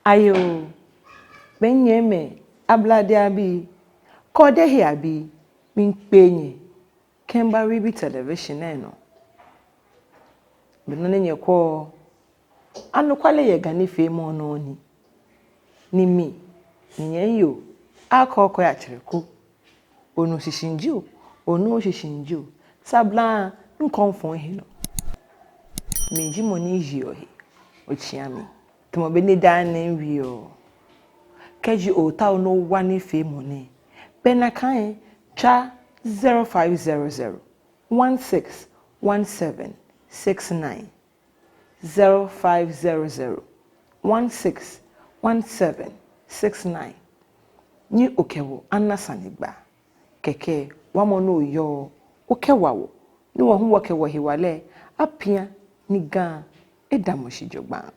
Ayo, benyeme, ablade abi, kode he abi, min penye, kemba ribi television eno. Benone nye ko, anu kwale ye gani fe mo no ni mi, nye yo, akoko ya chireko, onu shishinju, onu shishinju, sabla nkonfon he no. Meji moni ji ohi, ochiami. Temo beni dane wio. Keji ota no wani fe money. Bena kan cha 0500 161769 0500 161769 ni okewo anasanigba keke wamono yo okewawo ni wo hu wokewo hiwale apia ni gan edamoshi jogba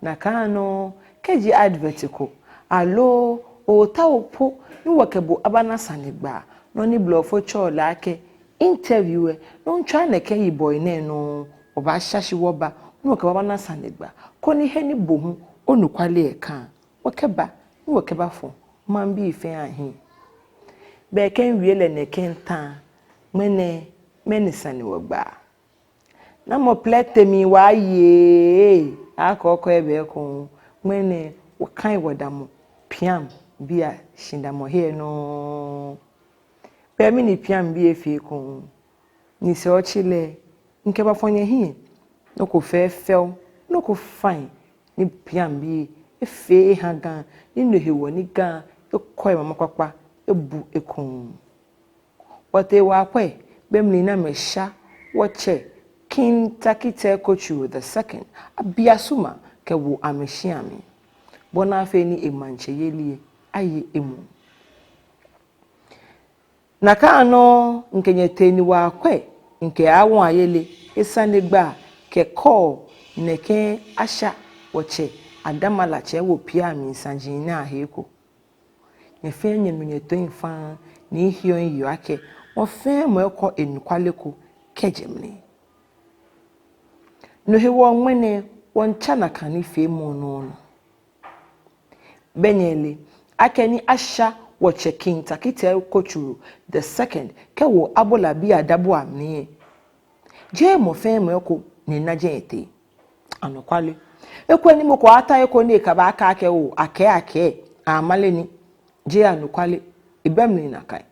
na kano keji advertiko alo ota opo ni wakebo abana sanigba no ni blofo chola ake interview no ntwa na ke boy na no oba hyashi woba ni wakebo abana sanigba ko ni he ni bohu onukwale eka wakeba ni wakeba fo man bi ife ahin be ken wiele ne kenta mene sani wogba na mo plete mi wa ye akoko ebe ko mene wakan wadamo piam bia shindamo he no be mi ni piam bi efi ko ni se ochile nke ba fonye hi no ko fe no ko fine ni piam bi efe ha gan ni no hewo ni gan ekoi mama kwakwa ebu ekon wote wa kwe be mi na mesha woche Tackie Teiko Tsuru the second abiasuma ke wo amehyiami bona afa ni emanche yelie aye emu na ka no nkenyete ni wa kwe nke awon ayele esanegba ke call neke asha woche adamala che wo piam nsanjin na aheko ne fe nyemunyeto infa ni hion yo ake wo fe mo ekọ enukwaleko kejemni no he won mwene won chana kani fe mo no benyele akeni asha wo checking Tackie Teiko Tsuru the second ke wo Abola Piam dabo amne je mo fe mo eko ni naje ete anokwale ekwani mo ko ata eko ni ka ba aka ake wo ake amale ni je anokwale ibemni na kai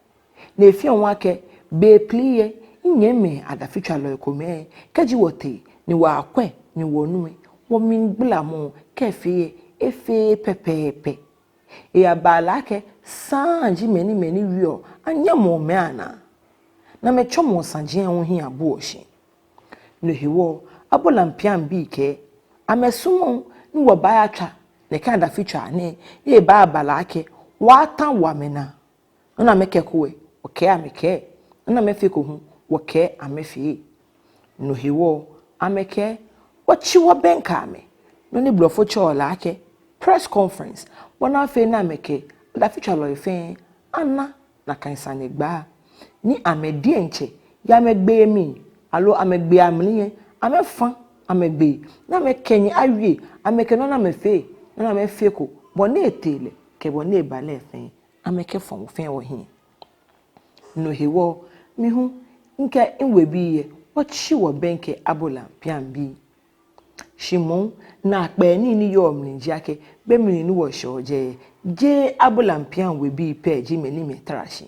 na efi on ake be pliye nyeme adafitwa lo eko me keji wote ni wa kwe ni wonume wo mingbla mo kefe efe pepepe ya balake sanji meni wio anya mo me ana na me chomo sanji en hi abuoshi no hiwo Abola Piam bi ke amesumo ni wo ba atwa ne kan adafitwa ne e ba balake wa tan wa mena na meke kowe oke ameke na mefe ko hu woke amefe no hiwo ameke wachiwa benka me no ni blofo chola ake press conference bona fe na ameke da ficha lo ife anna na kansane gba ni amedie nche ya megbe mi alo amegbe amliye amefa amegbe na mekenyi awie ameke no na mefe na mefe ko bona etele ke bona ebale fe ameke fon fe wo hin no hiwo mi hu nke nwebiye wachiwa benke Abola Piam bi shimon na pe ni yo mlinji ake be mi ni wo shoje je Abola Piam we bi peji meni metrashi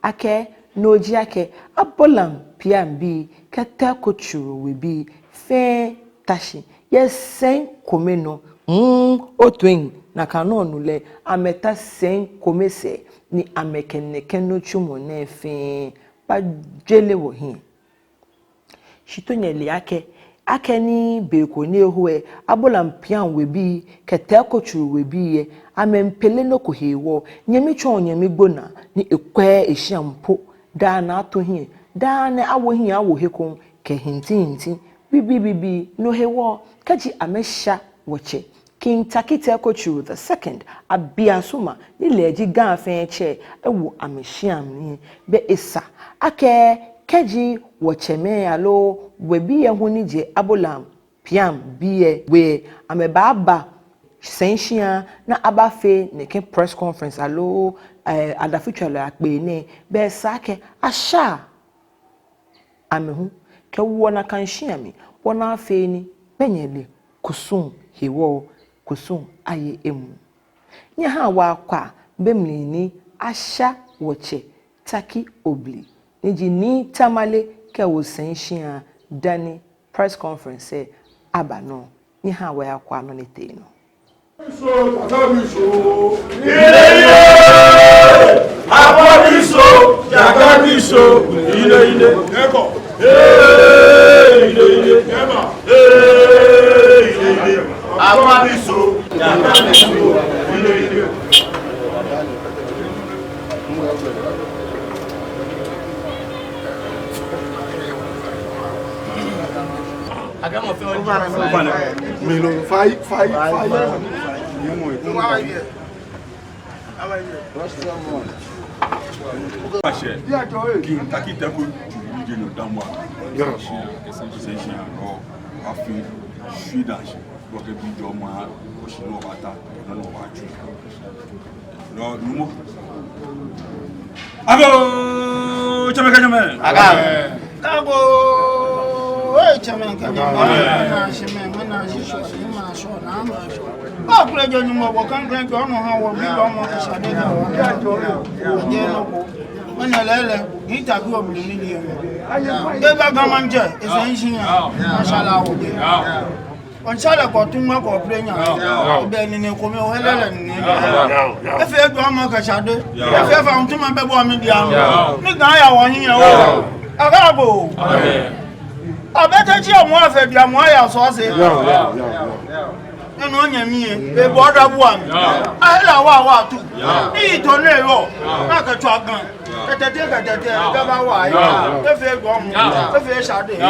ake no ji ake Abola Piam bi ka Teiko Tsuru we bi fe tashi yesen komeno otwin na kanonu le ameta sen komese ni amekeneke no chumo na fe ba jele wo hin shitonyele ake ni beko ni ehue Abola Piam we bi ke Teiko Tsuru we bi ye amempele no ko hewo nyemi twon nyemi gbona ni ekwa ehyiampo da na ato hin da na awo hin awo hekon ke hinti bibi no hewo kaji amehya woche Tackie Teiko Tsuru the second abiasuma ni leji gan fe che ewo amehyiam ni be esa ake keji wocheme alo we bi ye huni je Abola Piam biye we amebaba senshia na abafe ne ke press conference alo adafitwalo akpe ne be sake asha amehu ke wo na kanhia me wona afe ni benyele kusum hewo kusum aye emu nya ha wa kwa bemlini asha woche Tackie Oblie niji Nii Tamale ke wo senshia dani press conference aba no nya ha wa kwa no ne te no Tackie Teiko Tsuru Damwa. When I let Nii Tamale Oblie they back on is ancient. Mashallah. On Shala got too much of playing. Then in a communal Helen. If you have a shadow, if you have found too much about me, I want you. Agabo. I better see a more of a Yamoya sauce. And on your me, a border one. I allow two. Need to know, like a truck gun. If you go, if you shot it.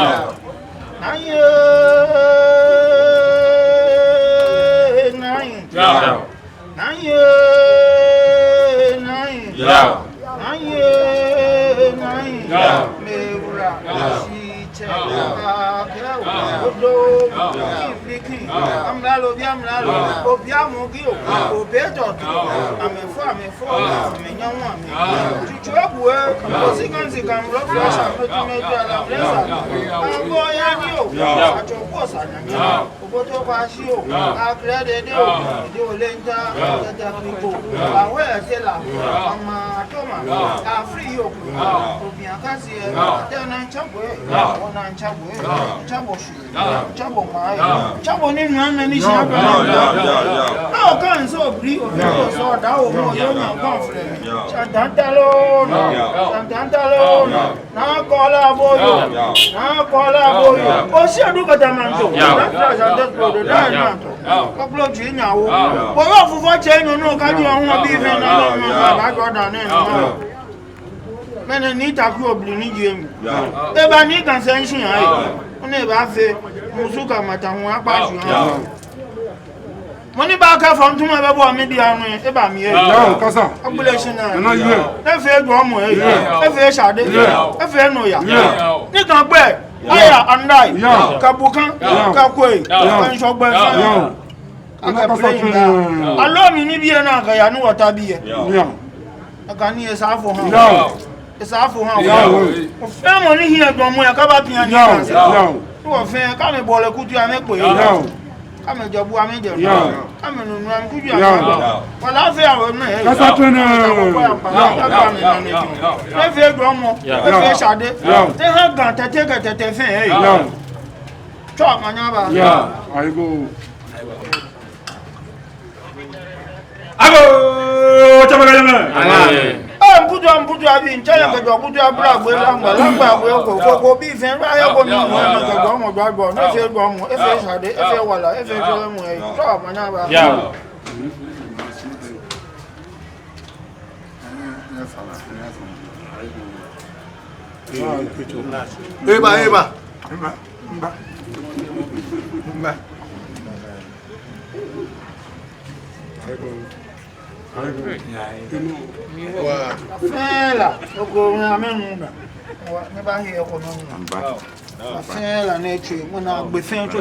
Nii Tamale Oblie ni jemu. Eba ni kan sensin ai. One ba fe musuka mata won apa ju. Money back from to my baby, maybe I'm a mere population. If you go on, if you shall, if you know ya, you can bear. I and I, Kabukan, Kakwe, and Shogban. Allow me, Nibiana, I know what I be. I can hear half for her. It's half for her. Family here, don't wear Abola Piam. You are fair, come and ball a good you. I'm a job, I'm a job. I'm a run to you. Well, I feel that's a if you go more, if you shall, they have got to take it at the fair. Talk, Manaba. Yeah, I go. Put up in China, put up black with Lamba, will be fair. I have one drive, if you go, if you had it, if you want, if you go, talk, Manaba. Yeah. Eba. Fela, oko na menunga. Wa ne ba he oko no. Fin la nature, on a besoin de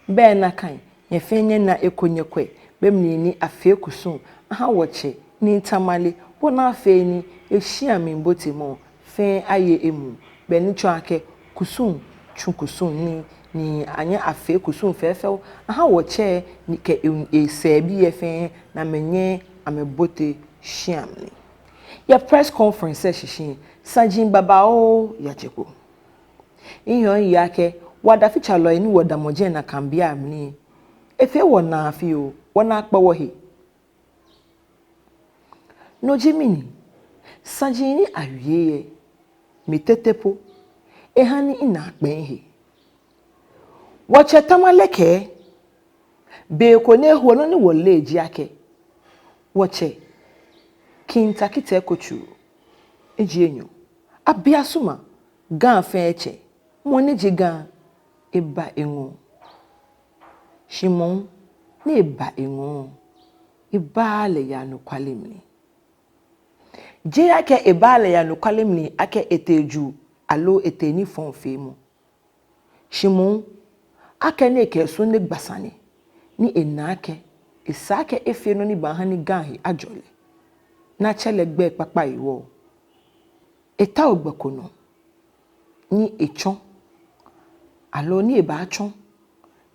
Bena kan ye fenye na ekonyekwe bemnini afekusun aha woche Nii Tamale wona afeni ehia membote mo fen aye emu beni chwake kusun chukusun ni anya afekusun fefew aha woche ni ke esebi ye fen na menye amebote shiamni ya press conference shishin Sajin babao ya cheko inyo yake wada ficha lo ni wada moje na kambia amni efe wona afio wona akpawo he no jimini Sajini awie mitetepo ehani ina akpen he wache Tamale ke be ko ne huo no ni wole eji ake wache Tackie Teiko Tsuru eji enyo abiasuma gan fe eche moni jigan eba enwo Shimon ne eba enwo ibale ya no kwalimni je ake ibale ya no kwalimni ake eteju alo eteni fon femu Shimon ake ne ke so ne gbasane ni enake isake efe no ni bahani gan ajole na chelegbe papa iwo eta ogbekono ni echon alo ni eba achon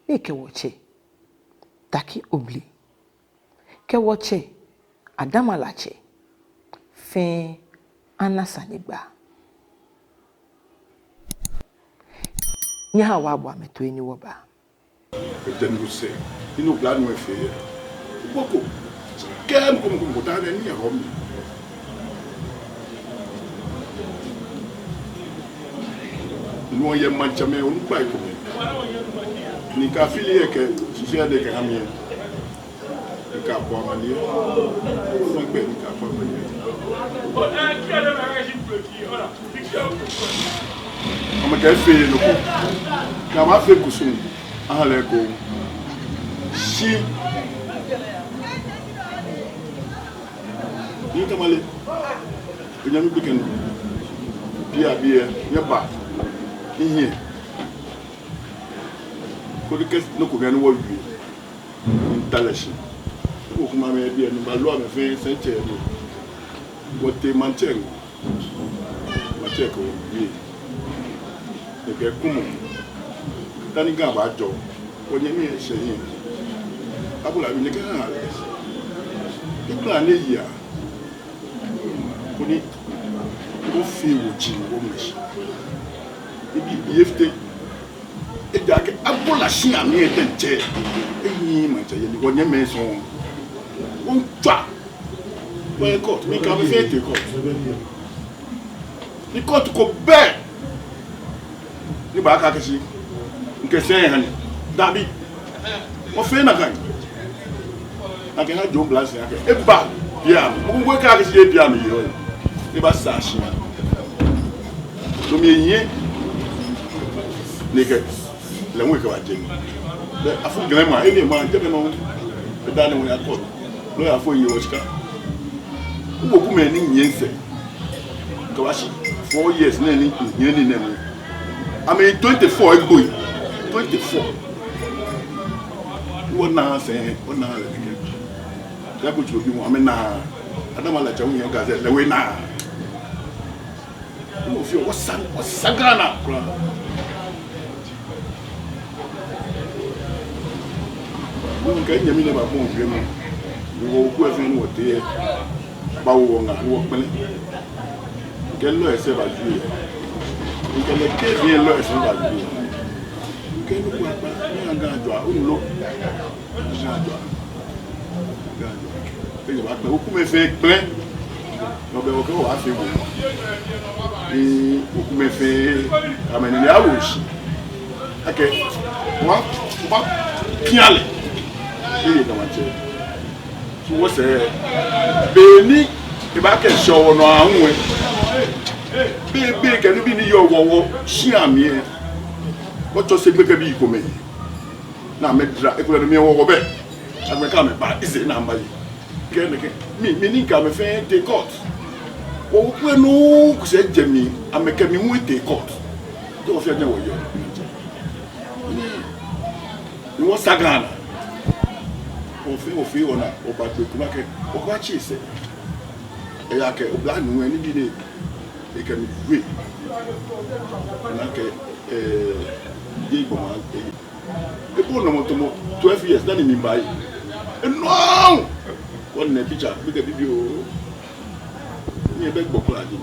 ni kewoche Tackie Oblie kewoche adamalache fin anasanigba nya wa bwa meto eni wo ba Etenuse inu plan we fe boko kem ko ta ni ya homi no ye manchame on kwa ko ni ka filie ke sisi de ke hamie ni ka po amanie so gbe ni ka po amanie ama ka fe no ko ka ma fe kusun ale ko si Nii Tamale nyami biken bia yeba ihe ko de kes no ko bi anu wo wi installation ko kuma me bia ni ba lo me fe sente ni wote manchen wache ko wi e ke kumu tani ga ba jo onye mi e se yin Abola bi ne ke ha ikla ne ya kuni ko fi wuci wo meshi ibi biefte e ja ke Abola shi ami e tenche eyin ma je ni wonye me so won twa we court mi ka be fe te court ni court ko be ni ba ka kesi nke sen han dabi o fe na kan ake ha John Blast ake e ba bia mo ko ka kesi e bia mi yo e ba sa shi so mi yin ni ke le mo ke wa je be afu gele ma e ni ma je be no be da ni won akọ lo ya fo yin o sika wo ku me ni yin se ka wa shi 4 years na ni yin ni na mi I mean 24 egbo 24 wona se wona ya ko chubi mo amena adamala cha unye gaze lewe na mo fi o sagana kra mo nka nyami ne ba mo nwe mo wo ku afi no te ba wo nga wo pele ke lo ese ba ju ke le ke bien lo ese ba ju no kwa na ganjwa unulo ganjwa pe ba pe oku me fe plein no be o ke o afi wo oku me fe ameni ni awoshi ake wa kiale ile kama che ki wo se beni e ba ke show no anwe be ke no bi ni yo wo shi ami e what just say make be ko me na me dra e ko me wo be agbe ka me ba ise na mba yi ke ne ke mi ni ka me fe te court wo ku no ku se je mi ameke mi hu te court to fi ajan wo yo ni wo sagana o fi ona o ba pe kuma ke o kwa chi se e ya ke o bla nu eni bi ne e ke mi we na ke di ko ma e ko no mo to mo 12 years na ni mbai e no won na picture bi ke bi o ni e be gbo ko adi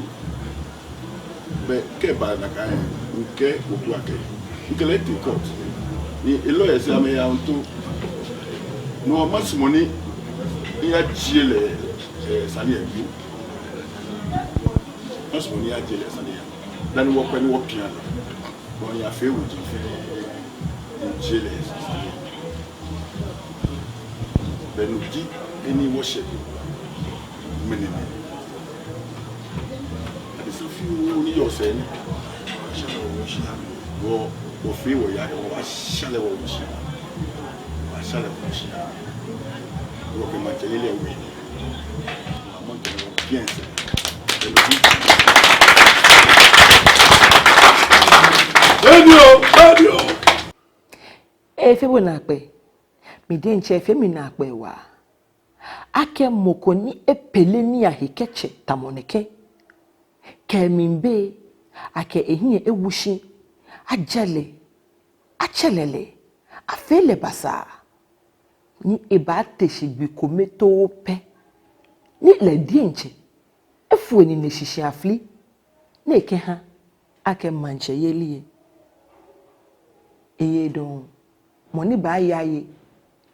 be ke ba na ka nke o tu ake nke le ti court ni e lo ese ame ya nto no masmoni ya jiele sani e bi masmoni ya jiele sani ya dan wo pe ni wo pian bon ya fe wo ji fe jiele sani benuji eni wo she menene ade so fi ni yo se ni wo fi wo ya wo ashale wo shi ashale wo shi wo ke ma tele we ma mo ke wo bien se radio efe bo na pe mi de nche efe mi na pe wa ake mokoni epele ni ahikeche tamoneke kemimbe ake ehie ewushi ajale achelele afele basa ni ebate shibi kometo pe ni le dienche efu ni ne shishi afli na eke ha ake manche yelie eye don moni ba yaye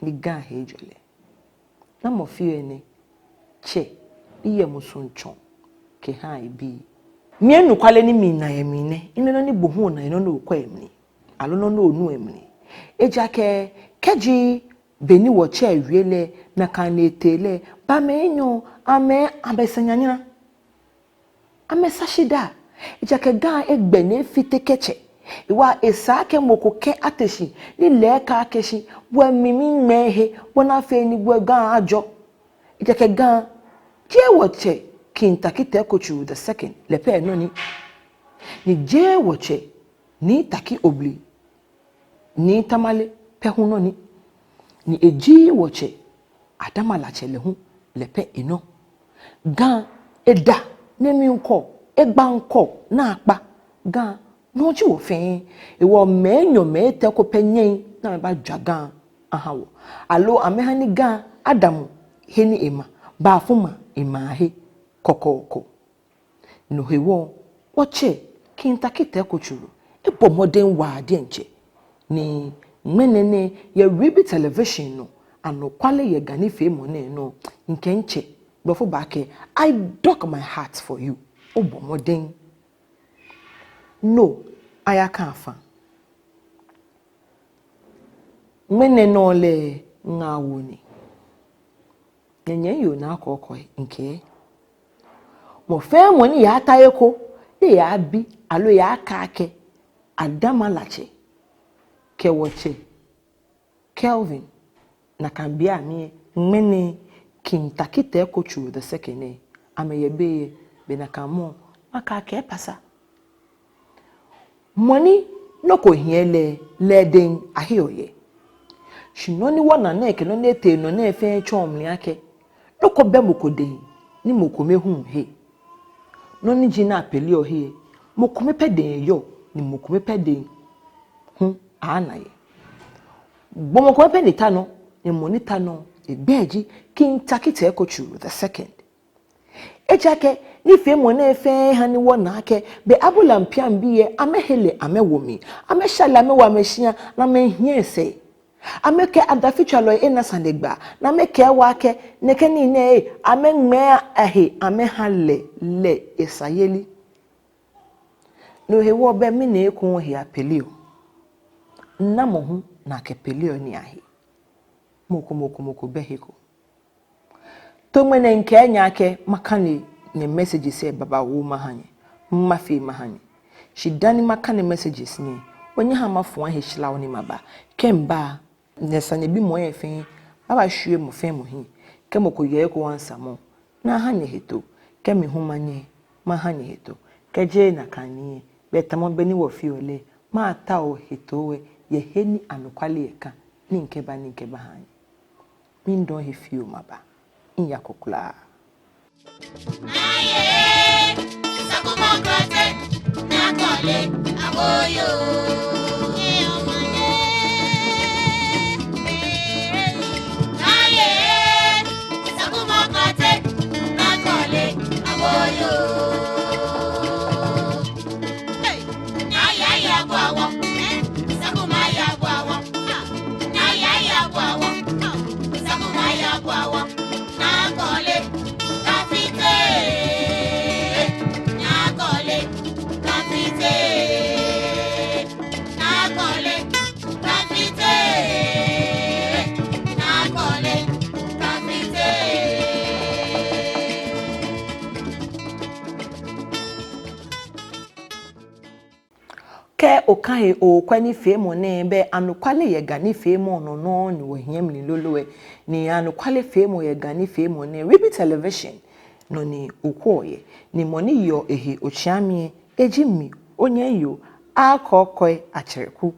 ni gan hejole na mo fie ni che iye musunchon ke ha ibi mienu kwale ni mina yemine ino ni bohu na ino no kwa emni alo no onu emni ejake keji beni wo che wiele na kan etele ba menyo ame abesanyanyina ame sashida ejake ga egbe na fite keche iwa esake mokoke ateshi ni leka akeshi bo mimi mehe bona fe ni bo ga ajo ejake ga je wo che Kintaki Teiko Tsuru the second lepe no ni je woche ni Tackie Oblie Nii Tamale pe hu no ni eji woche adamala chele hu lepe eno gan eda nemi nko egba nko na akpa gan no ji wo fe e wo menyo me Teiko penyen na me ba dwa gan ahawo alo amehani gan adamu heni ema ba afuma ema he kokoko no hewo wache Kintaki Teiko Tsuru ebo modern wa de nche ni menene ye ribi television no ano kwale ye gani fe mo ne no nkenche before back I dock my heart for you obo modern no ayaka afa menene ole ngawo ni nyenye yo na akoko nke mo fe mo ni ya tayeko e ya bi alo ya kake adamalache kewoche Kelvin na kambia mi mene Kintaki Teiko Tsuru the second ameyebe be na kamo maka ke pasa money no ko hiele leden ahioye shinoni wana na eke no nete no na efe chom ni ake no ko be mokode ni mokome hu he no ni jina apeli ohe mokome peden yo ni mokome peden hu anaye bomokome peden tano ni monita no egbeji Kintaki Teiko Tsuru the second ejake ni fe mo na efe ha ni wo na ake be Abola Piam bi ye amehele amewomi amehya me wa mehia na mehie se ameke adafichalo enasandegba na meke wake nekeni ne amenme ahe amehale le esayeli no hewo be me na ekun he apelio na mohu na kepelio ni ahe moko behiko to mene nke anya ake makani ne messages say baba wo mahanye mmafi mahanye she dani makani messages ni onye ha mafo he hila woni maba kemba nesane bi mo yefen baba hwie mo fen mo hi kemoko ye ko wansamo na hanye heto kemi humanye mahanye heto keje na kanie betamo beni wo fiole ma ta o heto we ye heni anokwale eka ni nkeba hanye min don he fio maba iya kokula aye sakumokrate na kole aboyo aye sakumokrate na kole aboyo ke okahe o kwani femo ne be anukwale ye gani femo no ni wohiam ni lolowe ni anukwale femo ye gani femo ne Ribi television no ni ukwoye ni moni yo ehi ochiamie ejimi onye yo akokoi achereku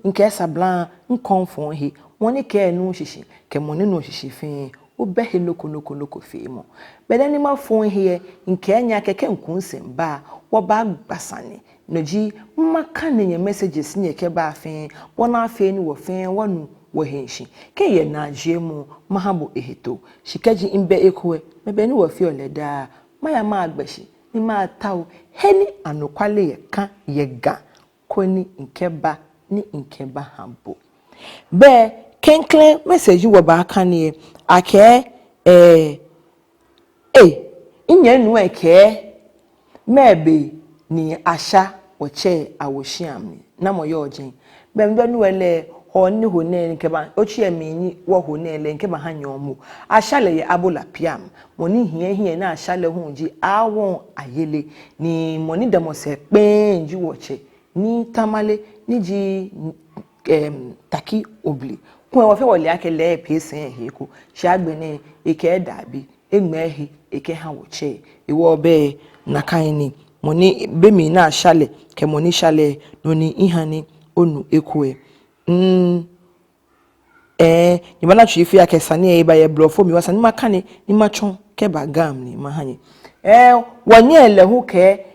nke sablan nkonfo hi moni ke nu shishi ke moni no shishi fin obehe loko femo bedani mafo hi nke anya keke nkunsem ba wo ba gbasane noji maka ne messages ni eke ba afen wona afen ni wo fen wonu wo henshi ke ye na jemu mahabo eheto shikaji imbe ekwe mebe ni wo fi oleda maya ma agbashi ni ma tawo heni anokwale ye ka ye ga koni nkeba ni nkeba hambo be kenkle message wo ba aka ne ake inye nu eke mebe ni asha oche awoshiam na moyo ojen bemdo nu wele honi hone nkeba ochie mini wo honele nkeba hanyomu ashale ye Abola Piam moni hie na ashale hunji awon ayele ni moni demose penji woche Nii Tamale ni ji Tackie Oblie kun wo fe wole akele pesen heku shagbene eke dabi egmehi eke ha woche iwo be nakaini moni bemi na shale ke moni shale noni ihani onu ekwe yibana chifi ya kesani e ba ye blofo mi wasani makane ni machon ke bagam ni mahanye wonye elehu ke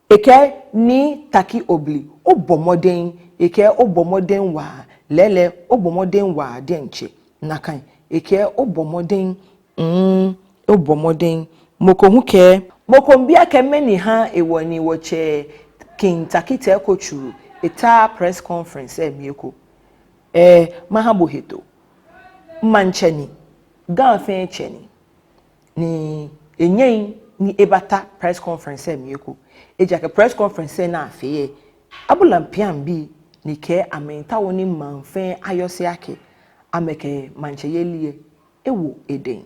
eke ni Tackie Oblie obomoden eke obomoden wa lele obomoden wa denche nakan eke obomoden obomoden moko hu ke mokombia kemeni ha ewoni woche King Teiko Tsuru eta press conference mieko mahabo heto mancheni gafen cheni ni enyen ni ebata press conference mieko ejake press conference na afeye Abola Piam bi ni ke amenta woni manfen ayose ake ameke mancheyelie ewo eden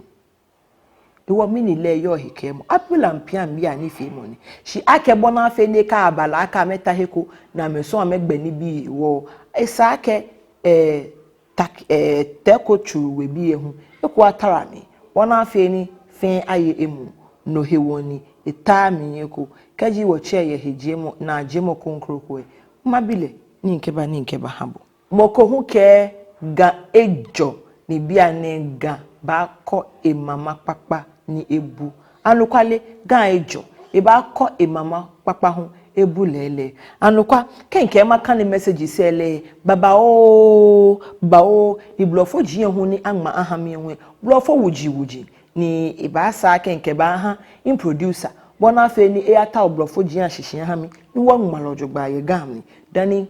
iwo mini le yo hikemo Abola Piam bi ani fi mo ni shi akebo na afe ne ka abala aka meta heko na meso amegbani bi wo esa ake Teiko Tsuru we bi ehu eko atara mi wona afe ni fen aye emu no hewoni eta mi eko kaji wo che ye hejemo na jemo konkrokwe mabile ni nkeba habo moko hu ke ga ejo ni bia ne ga ba ko emama papa ni ebu anukwale ga ejo e ba ko emama papa hu ebu lele anukwa kenke maka ni message sele baba o ba o iblofo jiye hu ni anma ahami enwe blofo wuji ni ibasa kenke ba ha in producer bona fe ni eata obrofo gian hihia ha mi ni wa nwumalojo gba ye gam ni dani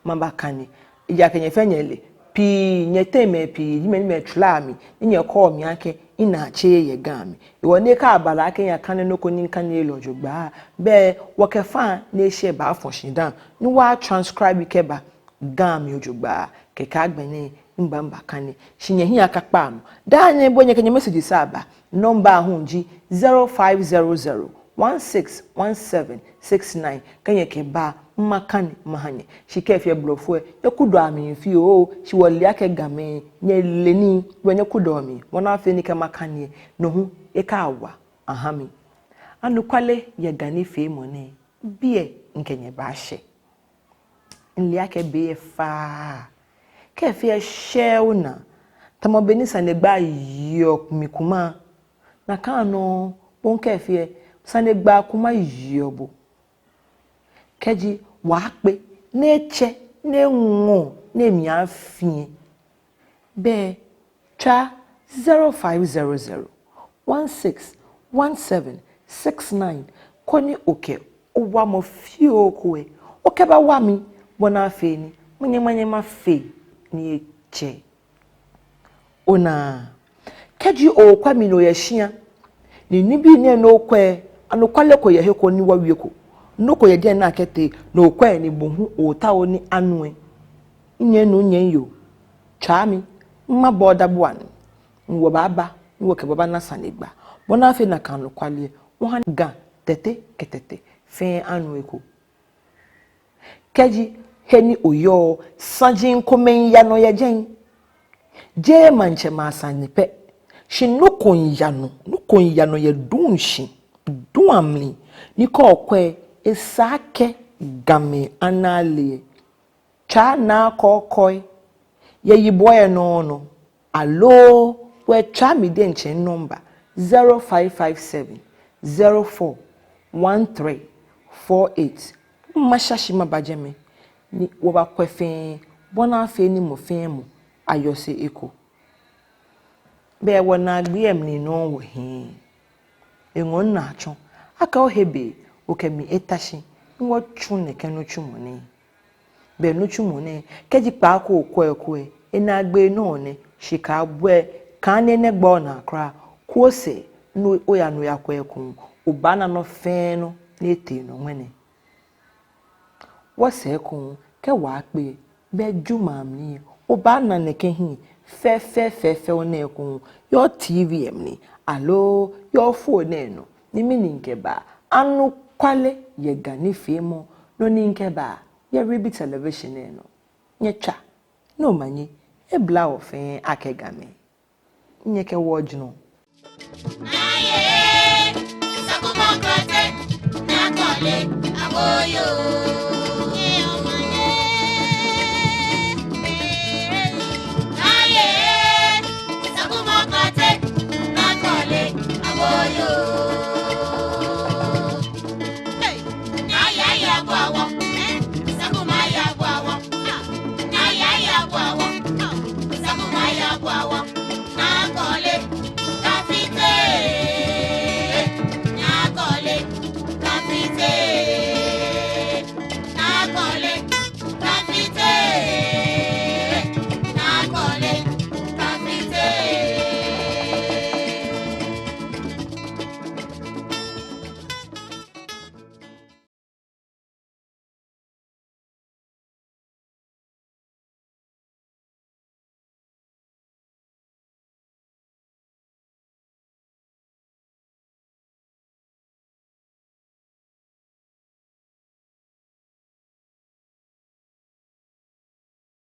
mamba kani ya kenye fenyele pi nyeteme pi yime me tlami nye call mi ake ina che ye gam iwo ne ka abala ake ya kan no ko ni kan lojo gba be wo ke fa na she ba afoshin dan ni wa transcribe ke ba gam yojo gba ke ka agbeni mbamba kani shinye hi akakpa no da anye bonye kenye message saba number ahunji 0500161769 kenye ke ba makani mahanye shikefie blofo yakudo ami fi o shiwoli ake game nye leni wenye kudo mi wona afi ni ke makani no hu e ka awa ahami anukwale ye gani fe mone bie nkenye ba hye nli ake be fa kefie sheuna tamo benisa ne gba yok mikuma na kano bon kefie sane gba kuma yobo keji wa pe neche ne nwo ne mi afie be cha 0500161769 koni oke owa mo fio koe okeba wa mi bona afi ni manye ma fe ni eche ona keji o kwa mi no yehia ni nibi ne no kwa anokwale ko yeheko ni wawieko noko ye den na kete no kwa ni bohu ota oni anue nye no nye yo chami mma boda buan nwo baba nwo ke baba na sanegba bona afi na kan kwale wo han ga tete ketete fe anueko keji heni oyo sanjin komen ya no ye jen je manche masanipe shinukon yano ye dunshi duamli niko kwe esake game anale cha na kokoi ye yiboye no allo we cha mi de nche number 0557041348 mashashi mabajeme ni woba kwefe bona afi ni mo fe mo ayose eko be wona gbiem ni no wo hin enwon na acho aka ohebe okemi etashi nwo twu ne kenu twumone be no twumone keji pa ko okwe ena gbe no ne shika bwe kan ne gbo na akra kwose no oya no yakweku obana no fe no na ete no nwene wose ku ke wa pe be jumam ni obana ne ke hin fe one ku your TV ni allo your phone no ni mini nkeba anu kwale ye gani femo no ni nkeba ye rebi television no nyecha no manyi e bla ofen akegame nyeke wojno Aye, sakumo krate, na kole, aboyo.